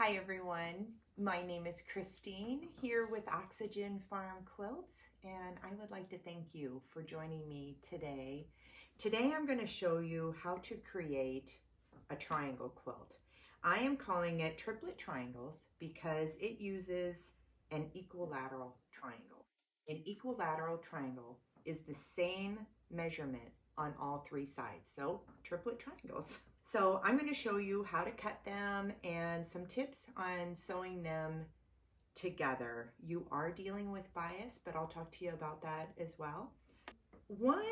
Hi everyone, my name is Christine here with Oxygen Farm Quilts, and I would like to thank you for joining me today. Today I'm going to show you how to create a triangle quilt. I am calling it Triplet Triangles because it uses an equilateral triangle. An equilateral triangle is the same measurement on all three sides, so triplet triangles. So I'm going to show you how to cut them and some tips on sewing them together. You are dealing with bias, but I'll talk to you about that as well. One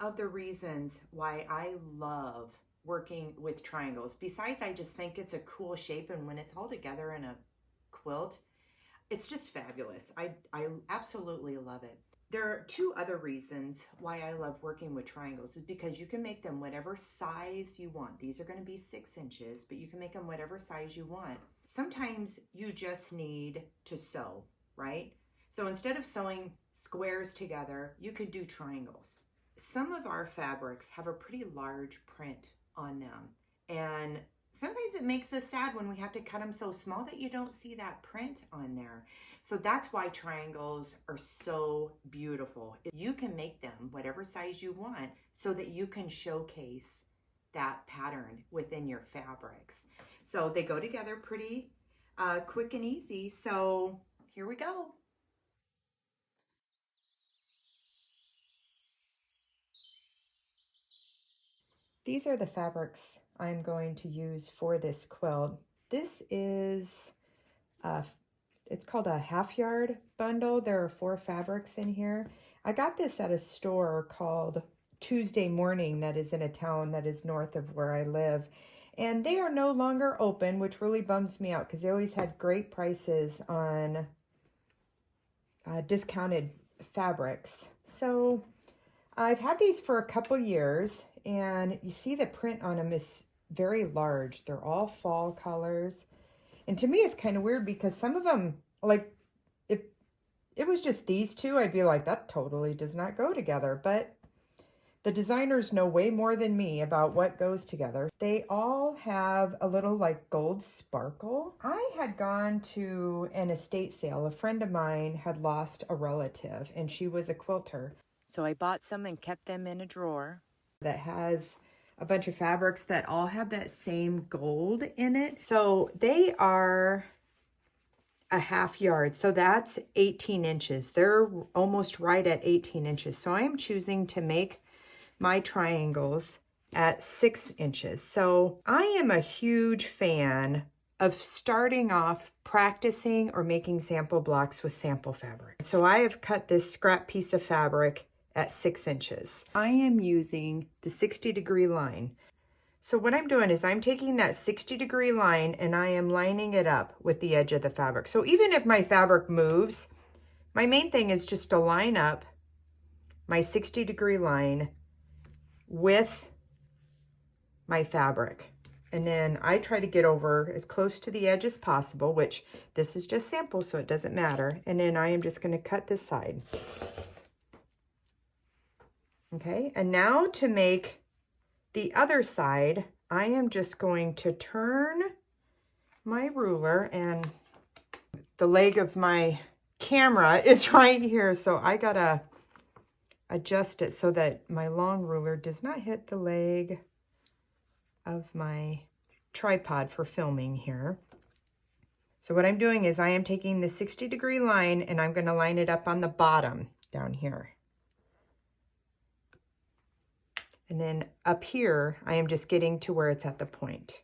of the reasons why I love working with triangles, besides I just think it's a cool shape, and when it's all together in a quilt, it's just fabulous. I absolutely love it. There are two other reasons why I love working with triangles is because you can make them whatever size you want. These are going to be 6 inches, but you can make them whatever size you want. Sometimes you just need to sew, right? So instead of sewing squares together, you could do triangles. Some of our fabrics have a pretty large print on them, and sometimes it makes us sad when we have to cut them so small that you don't see that print on there. So that's why triangles are so beautiful. You can make them whatever size you want so that you can showcase that pattern within your fabrics. So they go together pretty quick and easy. So here we go. These are the fabrics I'm going to use for this quilt. This is, it's called a half yard bundle. There are 4 fabrics in here. I got this at a store called Tuesday Morning that is in a town that is north of where I live. And they are no longer open, which really bums me out because they always had great prices on discounted fabrics. So I've had these for a couple years, and you see the print on them is very large. They're all fall colors. And to me, it's kind of weird because some of them, like, if it was just these two, I'd be like, that totally does not go together. But the designers know way more than me about what goes together. They all have a little like gold sparkle. I had gone to an estate sale. A friend of mine had lost a relative, and she was a quilter. So I bought some and kept them in a drawer that has a bunch of fabrics that all have that same gold in it. So they are a half yard. So that's 18 inches. They're almost right at 18 inches. So I am choosing to make my triangles at 6 inches. So I am a huge fan of starting off practicing or making sample blocks with sample fabric. So I have cut this scrap piece of fabric at 6 inches. I am using the 60-degree line. So what I'm doing is I'm taking that 60-degree line and I am lining it up with the edge of the fabric. So even if my fabric moves, my main thing is just to line up my 60-degree line with my fabric. And then I try to get over as close to the edge as possible, which this is just sample, so it doesn't matter. And then I am just going to cut this side. Okay, and now to make the other side, I am just going to turn my ruler, and the leg of my camera is right here, so I gotta adjust it so that my long ruler does not hit the leg of my tripod for filming here. So what I'm doing is I am taking the 60-degree line and I'm going to line it up on the bottom down here. And then up here, I am just getting to where it's at the point.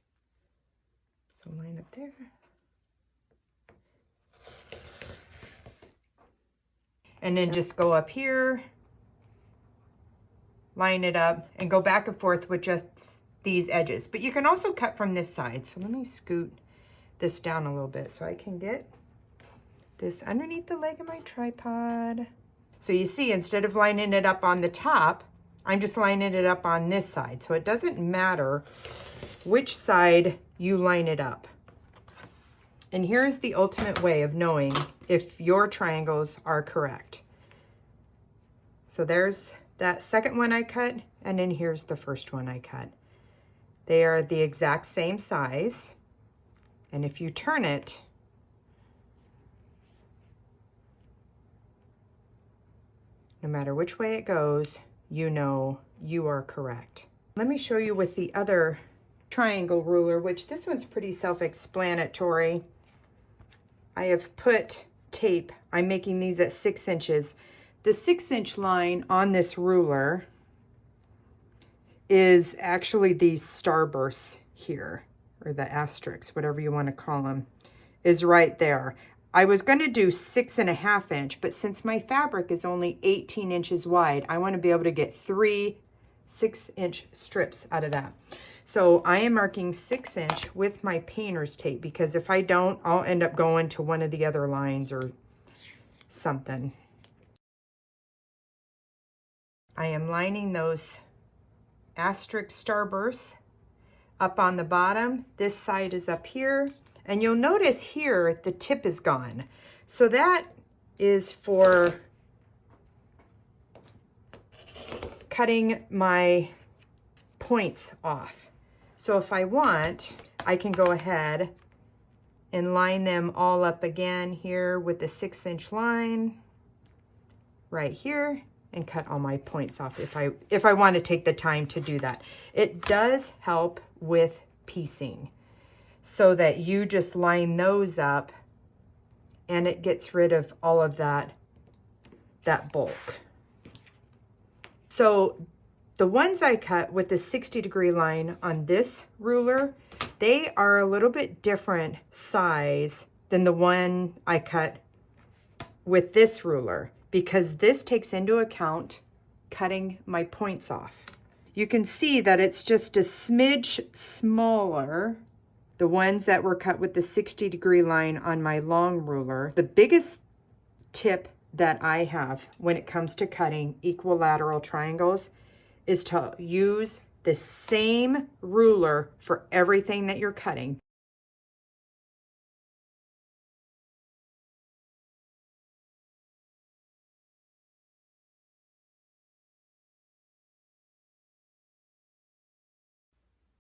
So line up there. And then just go up here, line it up, and go back and forth with just these edges. But you can also cut from this side. So let me scoot this down a little bit so I can get this underneath the leg of my tripod. So you see, instead of lining it up on the top, I'm just lining it up on this side. So it doesn't matter which side you line it up. And here's the ultimate way of knowing if your triangles are correct. So there's that second one I cut, and then here's the first one I cut. They are the exact same size. And if you turn it, no matter which way it goes, you know you are correct. Let me show you with the other triangle ruler, which this one's pretty self-explanatory. I have put tape. I'm making these at 6 inches. The 6-inch line on this ruler is actually these starbursts here, or the asterisks, whatever you want to call them, is right there. I was going to do 6.5 inch, but since my fabric is only 18 inches wide, I want to be able to get 3 6-inch strips out of that. So I am marking 6 inch with my painter's tape, because if I don't, I'll end up going to one of the other lines or something. I am lining those asterisk starbursts up on the bottom. This side is up here, and you'll notice here the tip is gone. So that is for cutting my points off. So if I want, I can go ahead and line them all up again here with the 6-inch line right here, and cut all my points off if I want to take the time to do that. It does help with piecing, so that you just line those up and it gets rid of all of that bulk. So the ones I cut with the 60-degree line on this ruler, they are a little bit different size than the one I cut with this ruler, because this takes into account cutting my points off. You can see that it's just a smidge smaller, the ones that were cut with the 60-degree line on my long ruler. The biggest tip that I have when it comes to cutting equilateral triangles is to use the same ruler for everything that you're cutting.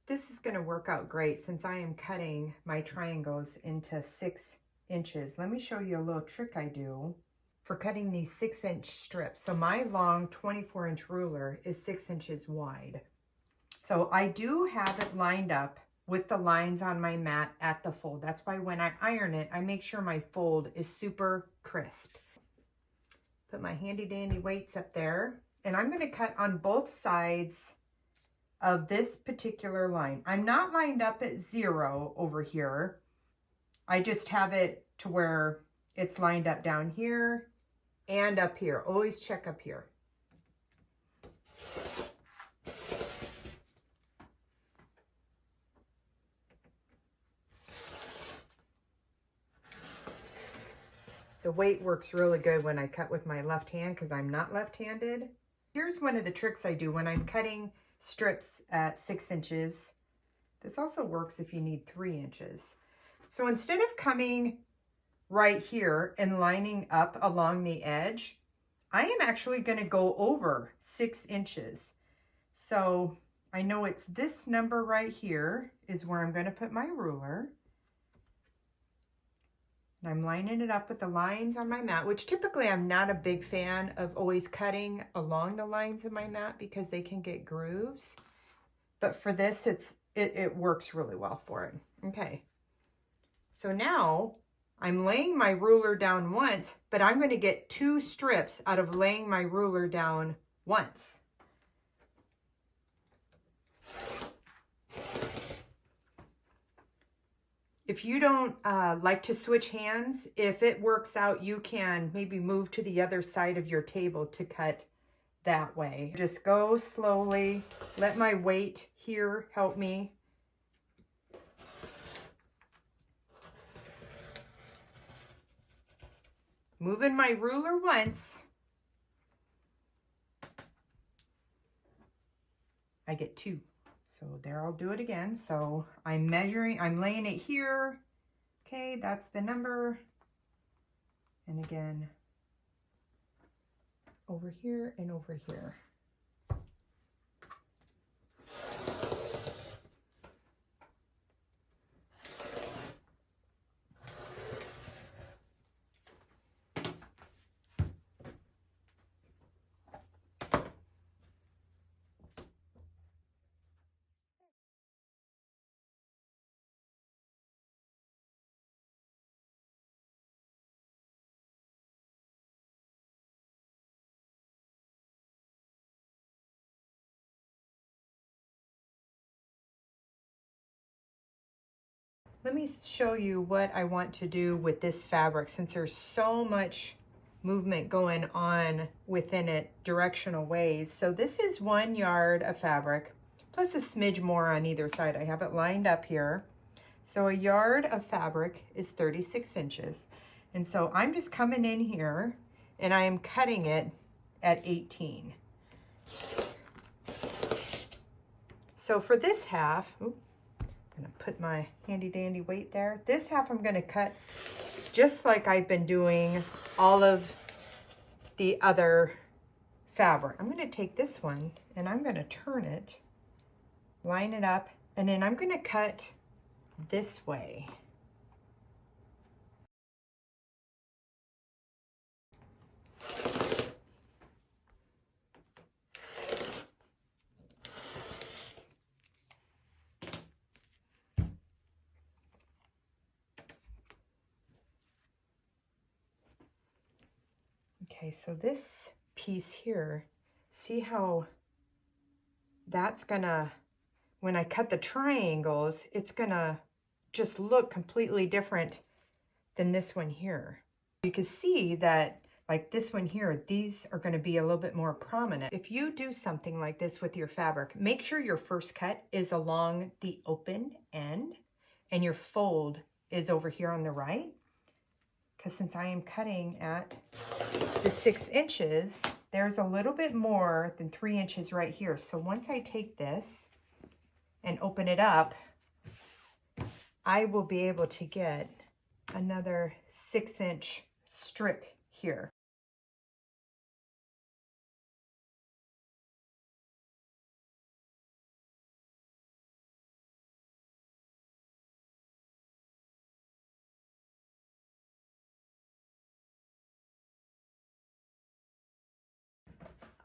This is going to work out great since I am cutting my triangles into 6 inches. Let me show you a little trick I do for cutting these 6-inch strips. So my long 24-inch ruler is 6 inches wide. So I do have it lined up with the lines on my mat at the fold. That's why when I iron it, I make sure my fold is super crisp. Put my handy dandy weights up there, and I'm going to cut on both sides of this particular line. I'm not lined up at 0 over here. I just have it to where it's lined up down here and up here. Always check up here. The weight works really good when I cut with my left hand because I'm not left-handed. Here's one of the tricks I do when I'm cutting strips at 6 inches. This also works if you need 3 inches. So instead of coming right here and lining up along the edge, I am actually going to go over 6 inches. So I know it's this number right here is where I'm going to put my ruler. And I'm lining it up with the lines on my mat, which typically I'm not a big fan of always cutting along the lines of my mat because they can get grooves. But for this, it works really well for it. Okay. So now I'm laying my ruler down once, but I'm going to get 2 strips out of laying my ruler down once. If you don't like to switch hands, if it works out, you can maybe move to the other side of your table to cut that way. Just go slowly. Let my weight here help me. Moving my ruler once, I get 2. So there, I'll do it again. So I'm measuring, I'm laying it here. Okay, that's the number. And again, over here and over here. Let me show you what I want to do with this fabric since there's so much movement going on within it directional ways. So this is 1 yard of fabric plus a smidge more on either side. I have it lined up here. So a yard of fabric is 36 inches. And so I'm just coming in here and I am cutting it at 18. So for this half, I'm gonna put my handy dandy weight there. This half I'm gonna cut just like I've been doing all of the other fabric. I'm gonna take this one and I'm gonna turn it, line it up, and then I'm gonna cut this way. Okay, so this piece here, see how that's gonna, when I cut the triangles, it's gonna just look completely different than this one here. You can see that like this one here, these are gonna be a little bit more prominent. If you do something like this with your fabric, make sure your first cut is along the open end and your fold is over here on the right. Because since I am cutting at the 6 inches, there's a little bit more than 3 inches right here. So once I take this and open it up, I will be able to get another 6-inch strip here.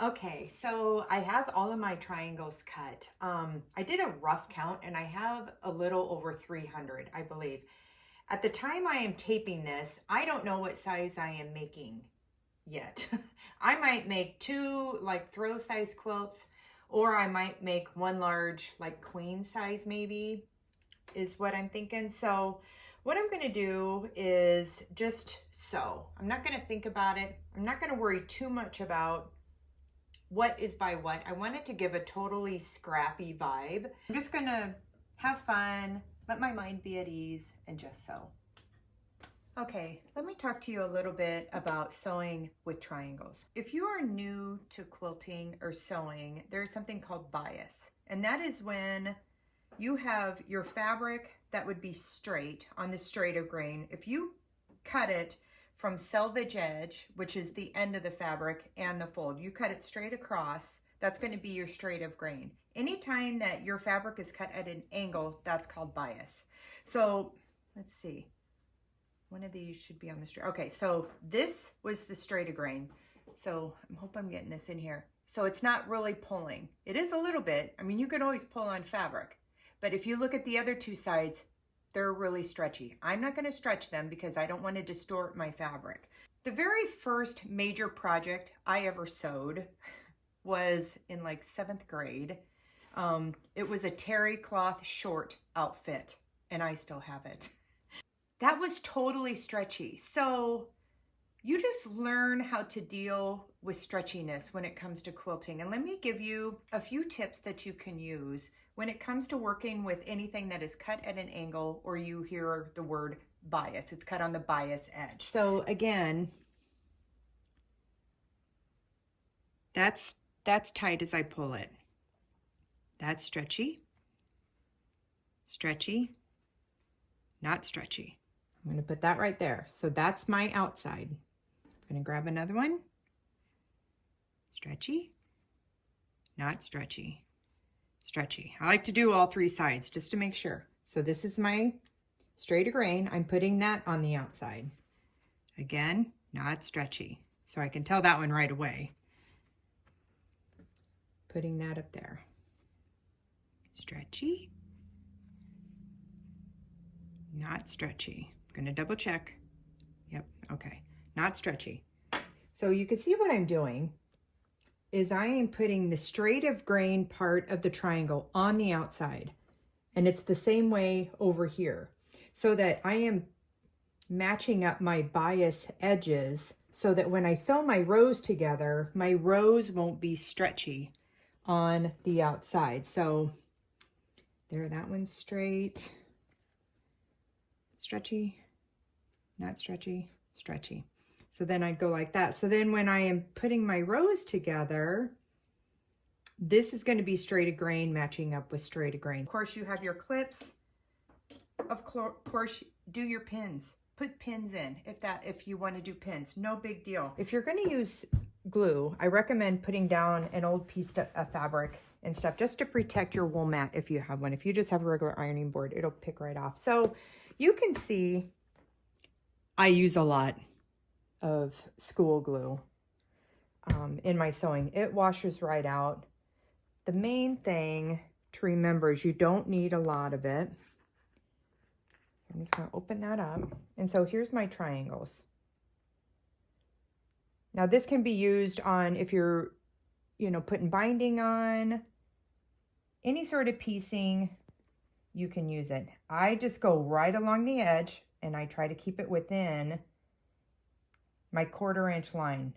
Okay, so I have all of my triangles cut. I did a rough count and I have a little over 300, I believe. At the time I am taping this, I don't know what size I am making yet. I might make 2 like throw size quilts, or I might make 1 large like queen size maybe, is what I'm thinking. So what I'm gonna do is just sew. I'm not gonna think about it. I'm not gonna worry too much about what is by what. I want it to give a totally scrappy vibe. I'm just gonna have fun, let my mind be at ease, and just sew. Okay, let me talk to you a little bit about sewing with triangles. If you are new to quilting or sewing, there's something called bias. And that is when you have your fabric that would be straight on the straight of grain. If you cut it from selvage edge, which is the end of the fabric and the fold, you cut it straight across, that's going to be your straight of grain. Anytime that your fabric is cut at an angle, that's called bias. So let's see, one of these should be on the straight. Okay, so this was the straight of grain. So I hope I'm getting this in here. So it's not really pulling. It is a little bit. I mean, you can always pull on fabric, but if you look at the other 2 sides, they're really stretchy. I'm not going to stretch them because I don't want to distort my fabric. The very first major project I ever sewed was in like 7th grade. It was a terry cloth short outfit, and I still have it. That was totally stretchy. So you just learn how to deal with stretchiness when it comes to quilting. And let me give you a few tips that you can use when it comes to working with anything that is cut at an angle, or you hear the word bias. It's cut on the bias edge. So again, that's tight as I pull it. That's stretchy, stretchy, not stretchy. I'm going to put that right there. So that's my outside. I'm going to grab another one. Stretchy, not stretchy, stretchy. I like to do all 3 sides just to make sure. So this is my straight of grain. I'm putting that on the outside. Again, not stretchy. So I can tell that one right away. Putting that up there. Stretchy, not stretchy. I'm going to double check. Yep, okay. Not stretchy. So you can see what I'm doing is I am putting the straight of grain part of the triangle on the outside. And it's the same way over here. so that I am matching up my bias edges so that when I sew my rows together, my rows won't be stretchy on the outside. So there, that one's straight, stretchy, not stretchy, stretchy. So then I'd go like that. So then when I am putting my rows together, this is going to be straight grain matching up with straight grain. Of course, you have your clips. Of course, do your pins. Put pins in if you want to do pins. No big deal. If you're going to use glue, I recommend putting down an old piece of fabric and stuff just to protect your wool mat if you have one. If you just have a regular ironing board, it'll pick right off. So you can see I use a lot of school glue in my sewing. It washes right out. The main thing to remember is you don't need a lot of it. So I'm just going to open that up. And so here's my triangles. Now this can be used on if you're, putting binding on, any sort of piecing, you can use it. I just go right along the edge and I try to keep it within my 1/4 inch line.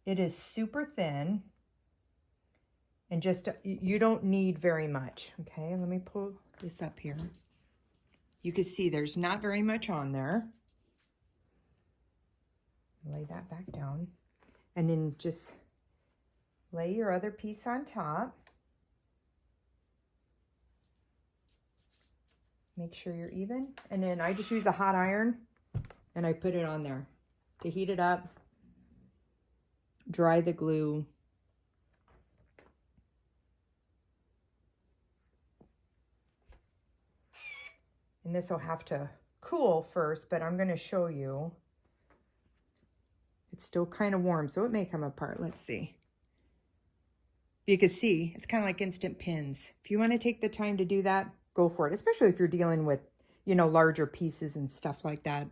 It is super thin and just, you don't need very much. Okay, let me pull this up here. You can see there's not very much on there. Lay that back down and then just lay your other piece on top. Make sure you're even. And then I just use a hot iron and I put it on there to heat it up, dry the glue. And this will have to cool first, but I'm going to show you. It's still kind of warm, so it may come apart. Let's see. You can see it's kind of like instant pins. If you want to take the time to do that, go for it, especially if you're dealing with, larger pieces and stuff like that.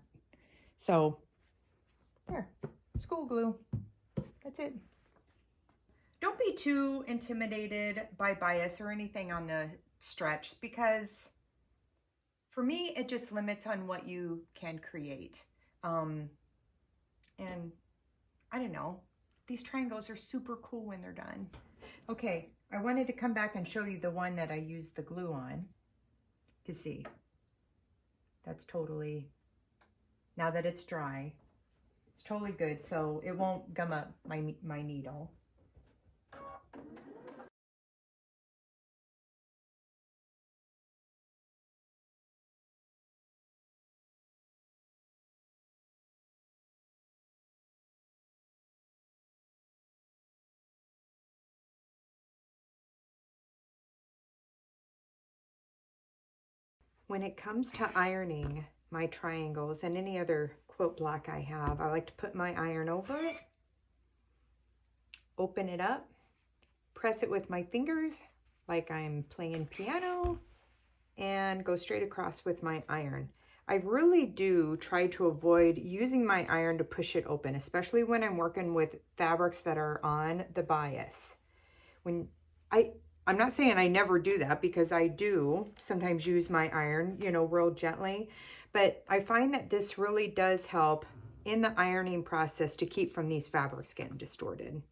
So there, school glue. That's it. Don't be too intimidated by bias or anything on the stretch, because for me, it just limits on what you can create. And I don't know, these triangles are super cool when they're done. Okay, I wanted to come back and show you the one that I used the glue on. You can see, that's totally, now that it's dry, it's totally good, so it won't gum up my needle. When it comes to ironing my triangles and any other quilt block I have, I like to put my iron over it, open it up, press it with my fingers like I'm playing piano, and go straight across with my iron. I really do try to avoid using my iron to push it open, especially when I'm working with fabrics that are on the bias. I'm not saying I never do that, because I do sometimes use my iron, real gently, but I find that this really does help in the ironing process to keep from these fabrics getting distorted.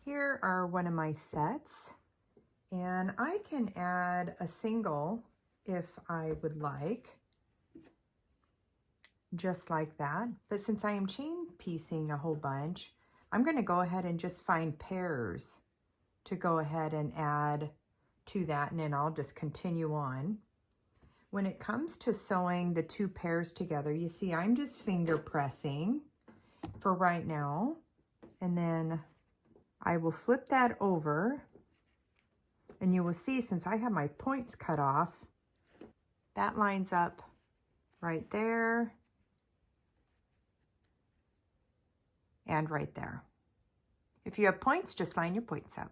Here are one of my sets, and I can add a single if I would like, just like that. But since I am chain piecing a whole bunch, I'm going to go ahead and just find pairs to go ahead and add to that, and then I'll just continue on. When it comes to sewing the two pairs together, you see I'm just finger pressing for right now, and then I will flip that over, and you will see, since I have my points cut off, that lines up right there and right there. If you have points, just line your points up.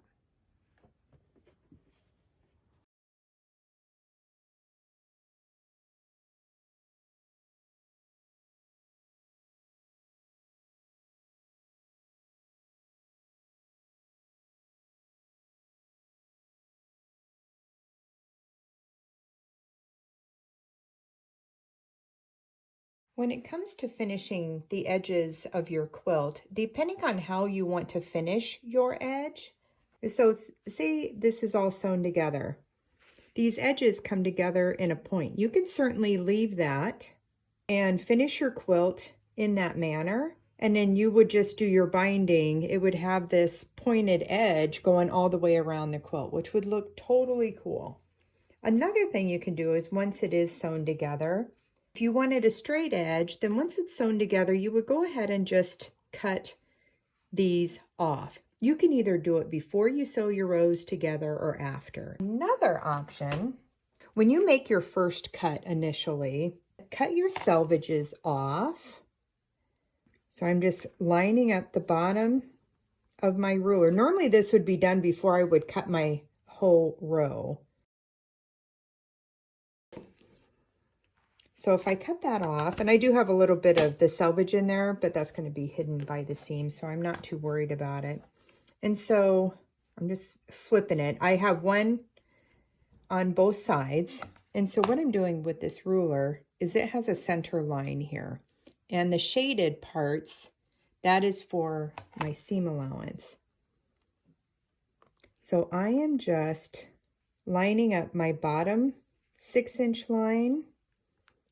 When it comes to finishing the edges of your quilt, depending on how you want to finish your edge, so say this is all sewn together. These edges come together in a point. You can certainly leave that and finish your quilt in that manner, and then you would just do your binding. It would have this pointed edge going all the way around the quilt, which would look totally cool. Another thing you can do is once it is sewn together, if you wanted a straight edge, then once it's sewn together, you would go ahead and just cut these off. You can either do it before you sew your rows together or after. Another option, when you make your first cut initially, cut your selvages off. So I'm just lining up the bottom of my ruler. Normally this would be done before I would cut my whole row. So if I cut that off, and I do have a little bit of the selvage in there, but that's going to be hidden by the seam, so I'm not too worried about it. And so I'm just flipping it. I have one on both sides. And so what I'm doing with this ruler is it has a center line here. And the shaded parts, that is for my seam allowance. So I am just lining up my bottom 6-inch line,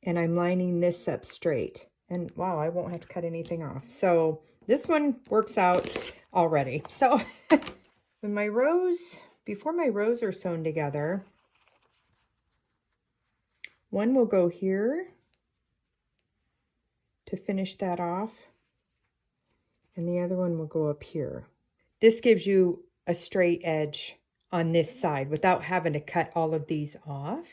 and I'm lining this up straight. And wow, I won't have to cut anything off. So this one works out already. So when my rows, before my rows are sewn together, one will go here to finish that off, and the other one will go up here. This gives you a straight edge on this side without having to cut all of these off.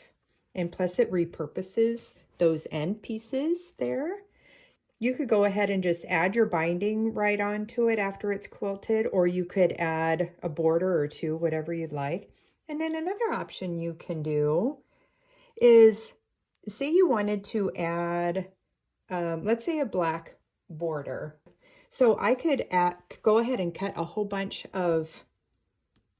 And plus it repurposes those end pieces there. You could go ahead and just add your binding right onto it after it's quilted, or you could add a border or two, whatever you'd like. And then another option you can do is, say you wanted to add, let's say a black border. So I could go ahead and cut a whole bunch of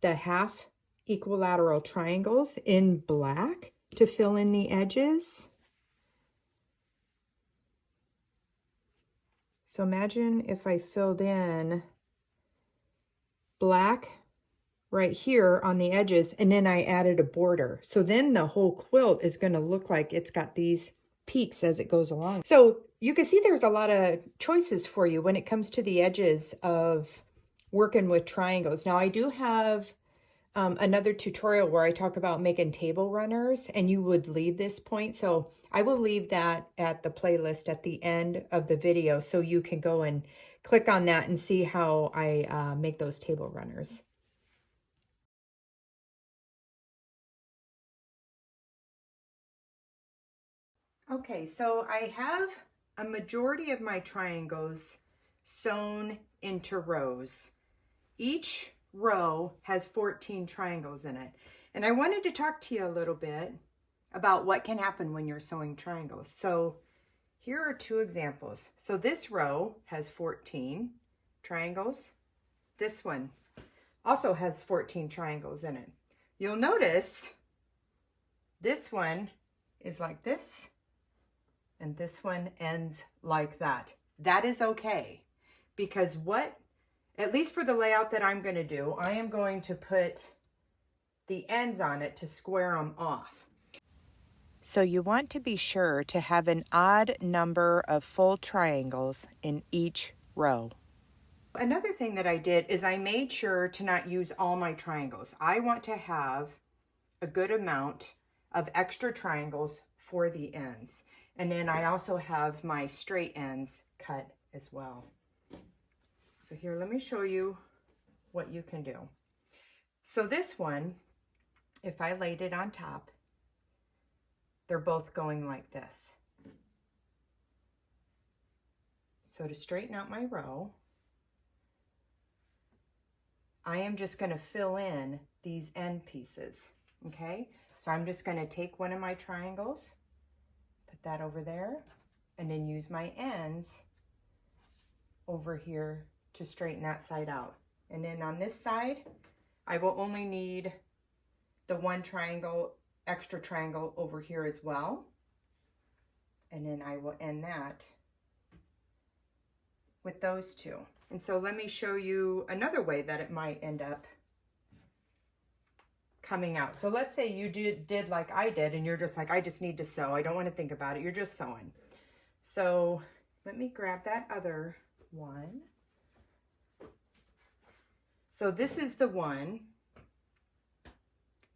the half equilateral triangles in black to fill in the edges. So imagine if I filled in black right here on the edges, and then I added a border. So then the whole quilt is going to look like it's got these peaks as it goes along. So you can see there's a lot of choices for you when it comes to the edges of working with triangles. Now I do have another tutorial where I talk about making table runners, and you would leave this point. So I will leave that at the playlist at the end of the video, so you can go and click on that and see how I make those table runners. Okay, so I have a majority of my triangles sewn into rows. Each row has 14 triangles in it. And I wanted to talk to you a little bit about what can happen when you're sewing triangles. So here are two examples. So this row has 14 triangles. This one also has 14 triangles in it. You'll notice this one is like this, and this one ends like that. That is okay, because at least for the layout that I'm going to do, I am going to put the ends on it to square them off. So you want to be sure to have an odd number of full triangles in each row. Another thing that I did is I made sure to not use all my triangles. I want to have a good amount of extra triangles for the ends. And then I also have my straight ends cut as well. So here, let me show you what you can do. So this one, if I laid it on top, they're both going like this. So to straighten out my row, I am just going to fill in these end pieces, okay? So I'm just going to take one of my triangles, put that over there, and then use my ends over here to straighten that side out. And then on this side, I will only need the one triangle, extra triangle over here as well. And then I will end that with those two. And so let me show you another way that it might end up coming out. So let's say you did like I did, and you're just like, I just need to sew. I don't want to think about it. You're just sewing. So let me grab that other one. So this is the one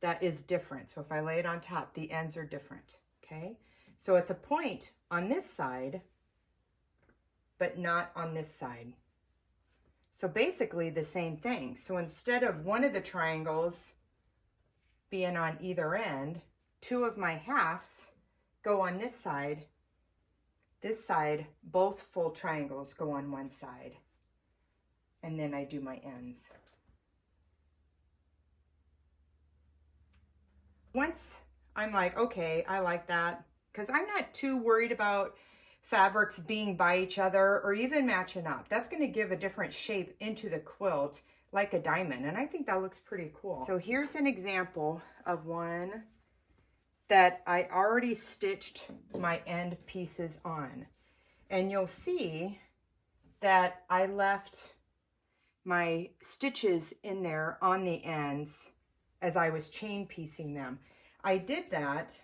that is different. So if I lay it on top, the ends are different, okay? So it's a point on this side, but not on this side. So basically the same thing. So instead of one of the triangles being on either end, two of my halves go on this side, both full triangles go on one side. And then I do my ends. Once I'm like, okay, I like that, because I'm not too worried about fabrics being by each other or even matching up. That's going to give a different shape into the quilt, like a diamond, and I think that looks pretty cool. So here's an example of one that I already stitched my end pieces on, and you'll see that I left my stitches in there on the ends as I was chain piecing them. I did that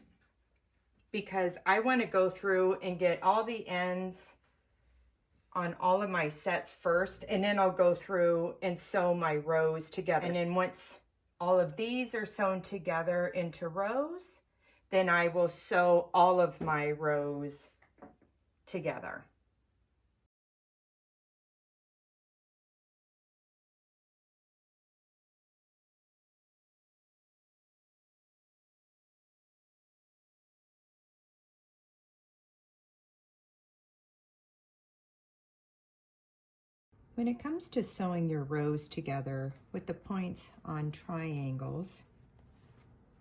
because I want to go through and get all the ends on all of my sets first, and then I'll go through and sew my rows together. And then once all of these are sewn together into rows, then I will sew all of my rows together. When it comes to sewing your rows together with the points on triangles,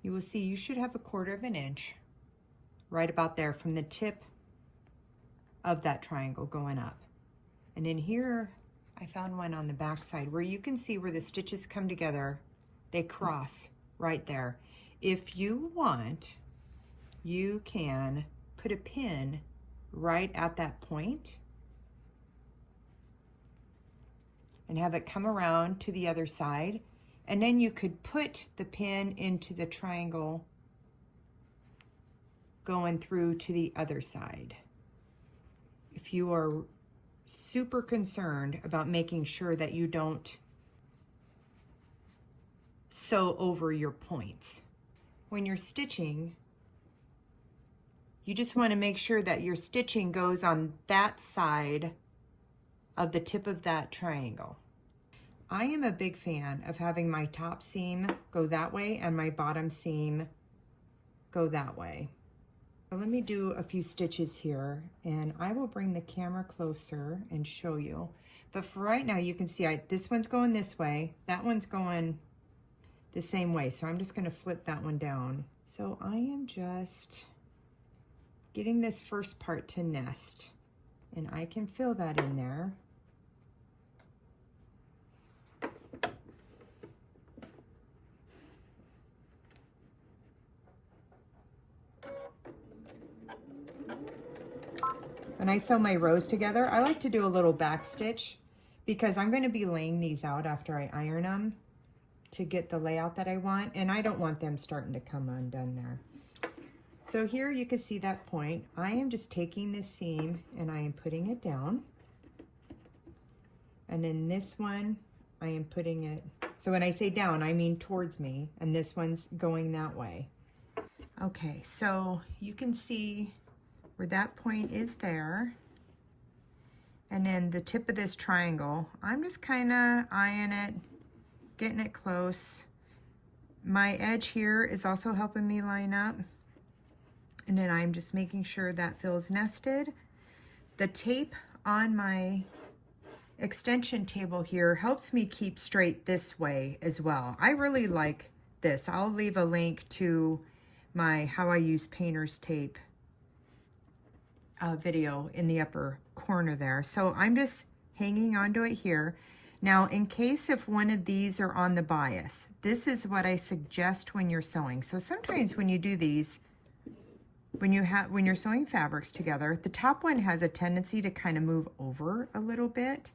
you will see you should have 1/4 inch right about there from the tip of that triangle going up. And in here, I found one on the back side where you can see where the stitches come together. They cross right there. If you want, you can put a pin right at that point and have it come around to the other side, and then you could put the pin into the triangle going through to the other side. If you are super concerned about making sure that you don't sew over your points. When you're stitching, you just want to make sure that your stitching goes on that side of the tip of that triangle. I am a big fan of having my top seam go that way and my bottom seam go that way. So let me do a few stitches here, and I will bring the camera closer and show you. But for right now, you can see this one's going this way, that one's going the same way. So I'm just going to flip that one down. So I am just getting this first part to nest, and I can fill that in there. When I sew my rows together, I like to do a little back stitch because I'm going to be laying these out after I iron them to get the layout that I want, and I don't want them starting to come undone there. So here you can see that point. I am just taking this seam and I am putting it down. And then this one, I am putting it, so when I say down, I mean towards me, and this one's going that way. Okay, so you can see where that point is there. And then the tip of this triangle, I'm just kind of eyeing it, getting it close. My edge here is also helping me line up. And then I'm just making sure that feels nested. The tape on my extension table here helps me keep straight this way as well. I really like this. I'll leave a link to my how I use painter's tape video in the upper corner there. So I'm just hanging onto it here. Now, in case if one of these are on the bias, this is what I suggest when you're sewing. So sometimes when you do these, when you're sewing fabrics together, the top one has a tendency to kind of move over a little bit.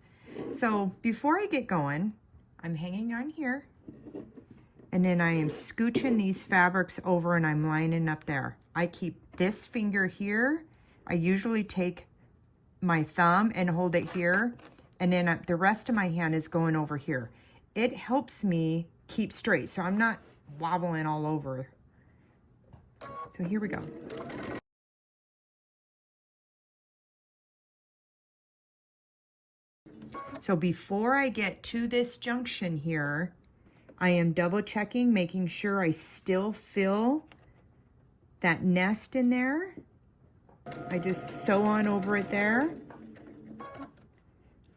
So before I get going, I'm hanging on here, and then I am scooching these fabrics over and I'm lining up there. I keep this finger here. I usually take my thumb and hold it here, and then the rest of my hand is going over here. It helps me keep straight, so I'm not wobbling all over. So here we go. So before I get to this junction here, I am double checking, making sure I still feel that nest in there. I just sew on over it there.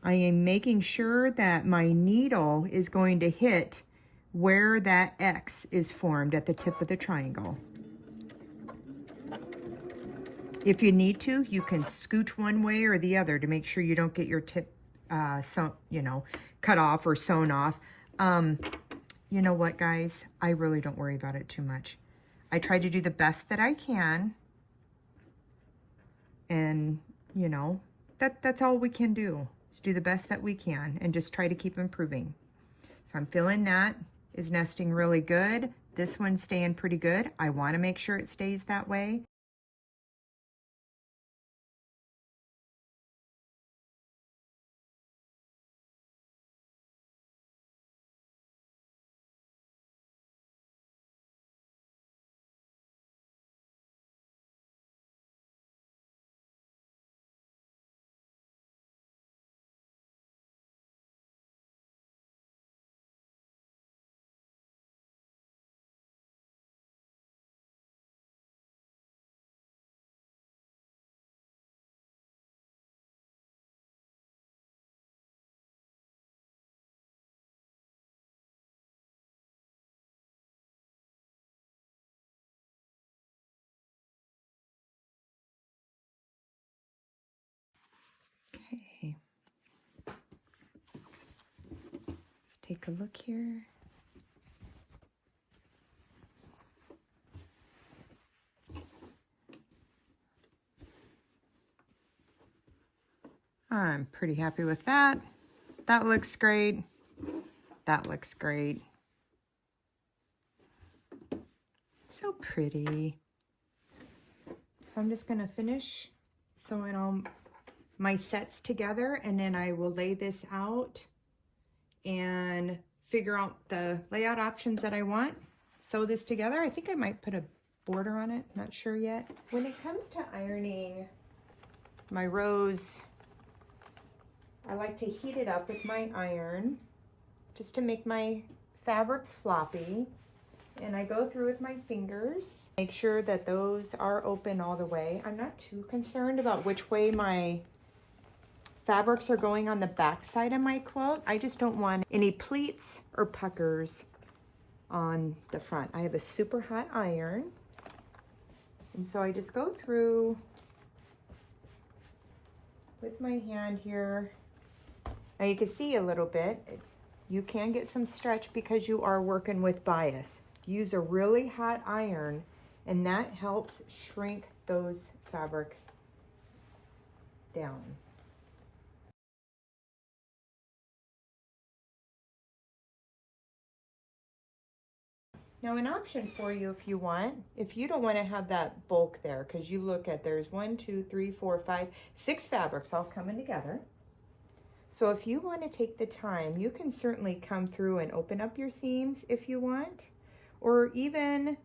I am making sure that my needle is going to hit where that X is formed at the tip of the triangle. If you need to, you can scooch one way or the other to make sure you don't get your tip cut off or sewn off. You know what, guys? I really don't worry about it too much. I try to do the best that I can. And, you know, that's all we can do, is do the best that we can and just try to keep improving. So I'm feeling that is nesting really good. This one's staying pretty good. I want to make sure it stays that way. Okay. Let's take a look here. I'm pretty happy with that. That looks great. That looks great. So pretty. So I'm just gonna finish sewing all my sets together, and then I will lay this out and figure out the layout options that I want. Sew this together. I think I might put a border on it, not sure yet. When it comes to ironing my rows, I like to heat it up with my iron just to make my fabrics floppy. And I go through with my fingers, make sure that those are open all the way. I'm not too concerned about which way my fabrics are going on the back side of my quilt. I just don't want any pleats or puckers on the front. I have a super hot iron. And so I just go through with my hand here. Now you can see a little bit. You can get some stretch because you are working with bias. Use a really hot iron, and that helps shrink those fabrics down. Now an option for you if you want, if you don't want to have that bulk there, because you look at there's 1, 2, 3, 4, 5, 6 fabrics all coming together. So if you want to take the time, you can certainly come through and open up your seams if you want, or even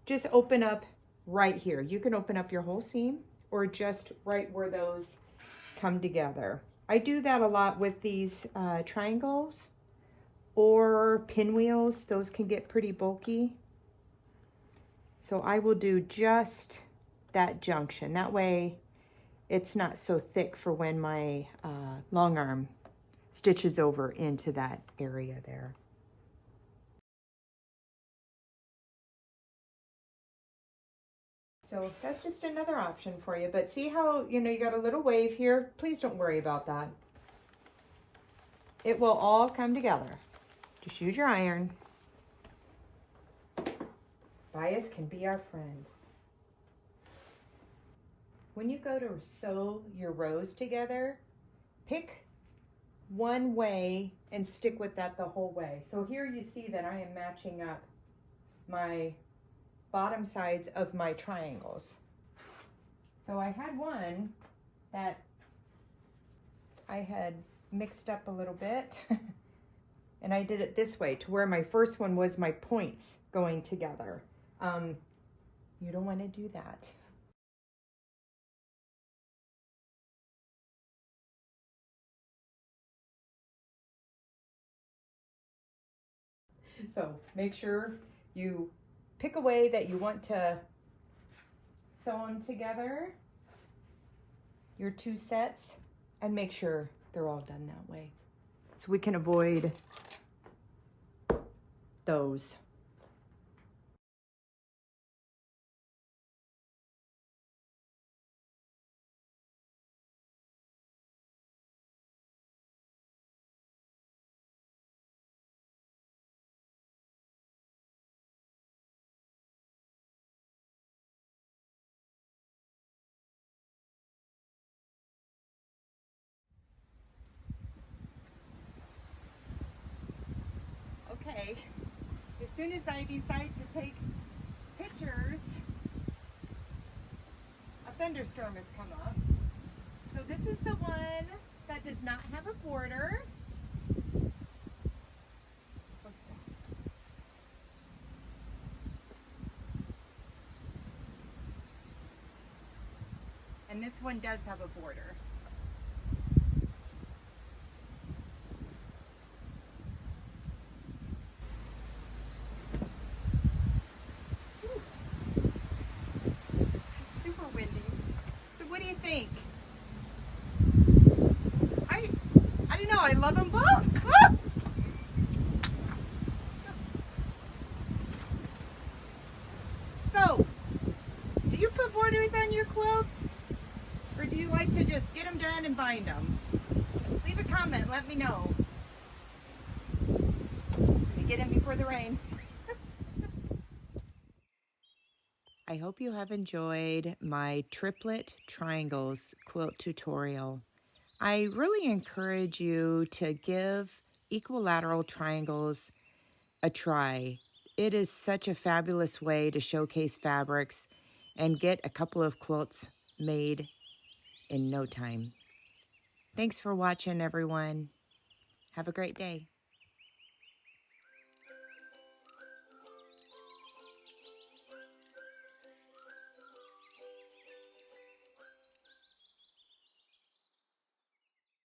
just open up right here. You can open up your whole seam or just right where those come together. I do that a lot with these triangles or pinwheels. Those can get pretty bulky. So I will do just that junction. That way it's not so thick for when my long arm stitches over into that area there. So that's just another option for you. But see how, you know, you got a little wave here? Please don't worry about that. It will all come together. Just use your iron. Bias can be our friend. when you go to sew your rows together, pick one way and stick with that the whole way. So here you see that I am matching up my bottom sides of my triangles. So I had one that I had mixed up a little bit and I did it this way to where my first one was my points going together. You don't want to do that. So make sure you pick a way that you want to sew them together, your two sets, and make sure they're all done that way. So we can avoid those. Okay, as soon as I decide to take pictures, a thunderstorm has come up. So this is the one that does not have a border. And this one does have a border. Super windy. So what do you think? I don't know, I love them both. Ah! So, do you put borders on your quilts? Or do you like to just get them done and bind them? Leave a comment, let me know. Get in before the rain. I hope you have enjoyed my triplet triangles quilt tutorial. I really encourage you to give equilateral triangles a try. It is such a fabulous way to showcase fabrics and get a couple of quilts made in no time. Thanks for watching, everyone. Have a great day.